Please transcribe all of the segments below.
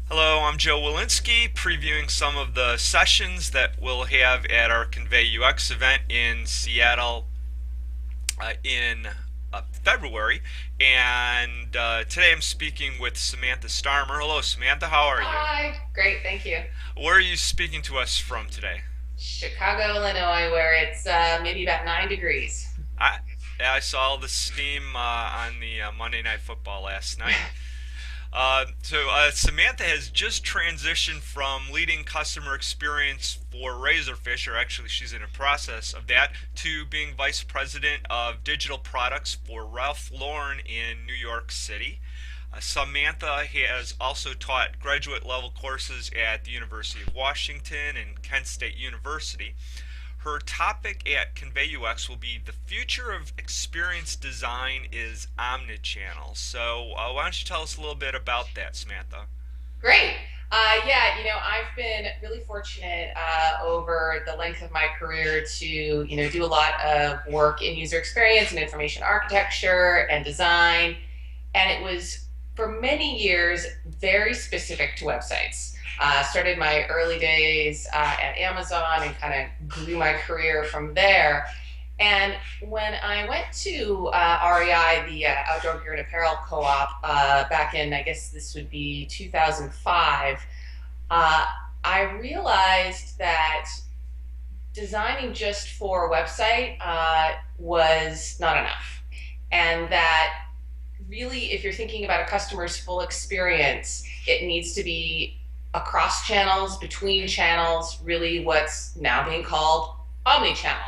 Hello, I'm Joe Walensky, previewing some of the sessions that we'll have at our ConveyUX event in Seattle in February. And today I'm speaking with Samantha Starmer. Hello, Samantha, how are you? Hi. Great, thank you. Where are you speaking to us from today? Chicago, Illinois, where it's maybe about 9 degrees. I, I saw the steam on the Monday Night Football last night. Samantha has just transitioned from leading customer experience for Razorfish, or actually she's in a process of that, to being vice president of digital products for Ralph Lauren in New York City. Samantha has also taught graduate level courses at the University of Washington and Kent State University. Her topic at ConveyUX will be the future of experience design is omnichannel. So, why don't you tell us a little bit about that, Samantha? Great. Yeah, I've been really fortunate over the length of my career to, do a lot of work in user experience and information architecture and design. And it was for many years very specific to websites. Started my early days at Amazon and kind of grew my career from there. And when I went to REI, the Outdoor Gear and Apparel Co-op, back in, I guess this would be 2005, uh, I realized that designing just for a website was not enough. And that really, if you're thinking about a customer's full experience, it needs to be across channels, between channels, really what's now being called omni-channel.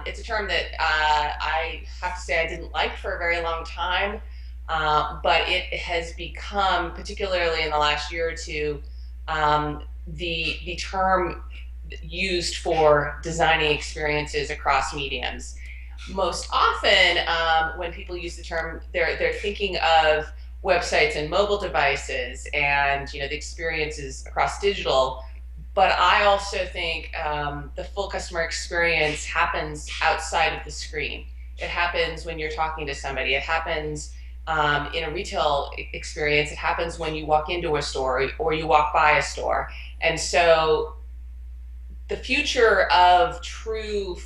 It's a term that I have to say I didn't like for a very long time, but it has become, particularly in the last year or two, the term used for designing experiences across mediums. Most often, when people use the term, they're thinking of websites and mobile devices, and the experiences across digital. But I also think the full customer experience happens outside of the screen. It happens when you're talking to somebody. It happens in a retail experience. It happens when you walk into a store or you walk by a store. And so the future of true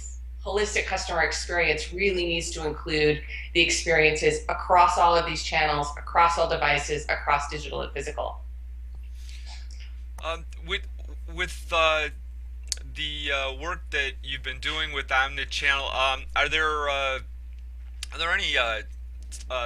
holistic customer experience really needs to include the experiences across all of these channels, across all devices, across digital and physical. With the work that you've been doing with omnichannel, are there any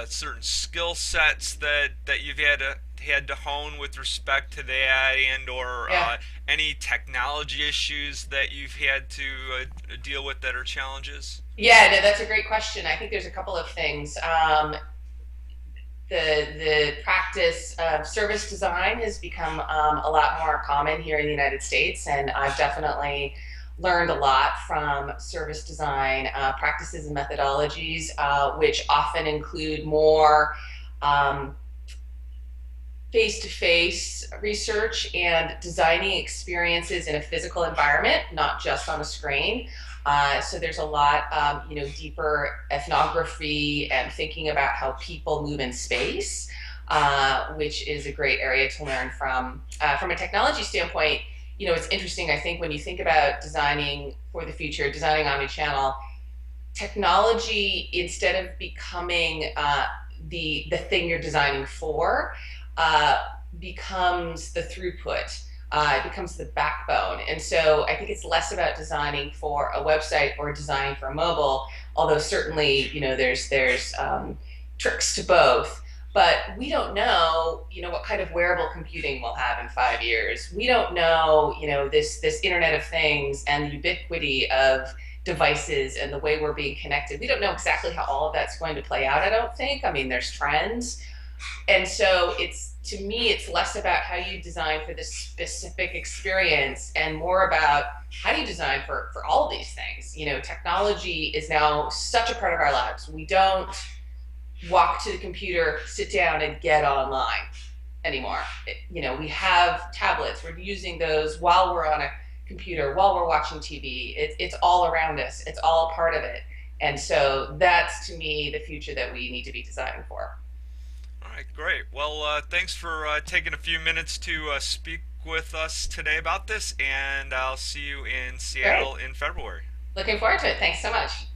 certain skill sets that you've had to hone with respect to that, and or Yeah. any technology issues that you've had to deal with that are challenges? Yeah, no, that's a great question. I think there's a couple of things. The practice of service design has become a lot more common here in the United States, and I've definitely learned a lot from service design practices and methodologies, which often include more um, face-to-face research and designing experiences in a physical environment, not just on a screen. So there's a lot, deeper ethnography and thinking about how people move in space, which is a great area to learn from. From a technology standpoint, it's interesting. I think when you think about designing for the future, designing omnichannel, technology, instead of becoming the thing you're designing for, uh, becomes the throughput. It becomes the backbone. And so I think it's less about designing for a website or designing for mobile, although certainly, there's tricks to both. But we don't know, what kind of wearable computing we'll have in 5 years. We don't know, this Internet of Things and the ubiquity of devices and the way we're being connected. We don't know exactly how all of that's going to play out, I don't think. I mean, there's trends. And so it's, to me, it's less about how you design for this specific experience and more about how do you design for all of these things. Technology is now such a part of our lives. We don't walk to the computer, sit down, and get online anymore. We have tablets. We're using those while we're on a computer, while we're watching TV. It's all around us. It's all part of it. And so that's, to me, the future that we need to be designing for. All right, great. Well, thanks for taking a few minutes to speak with us today about this, and I'll see you in Great. Seattle in February. Looking forward to it. Thanks so much.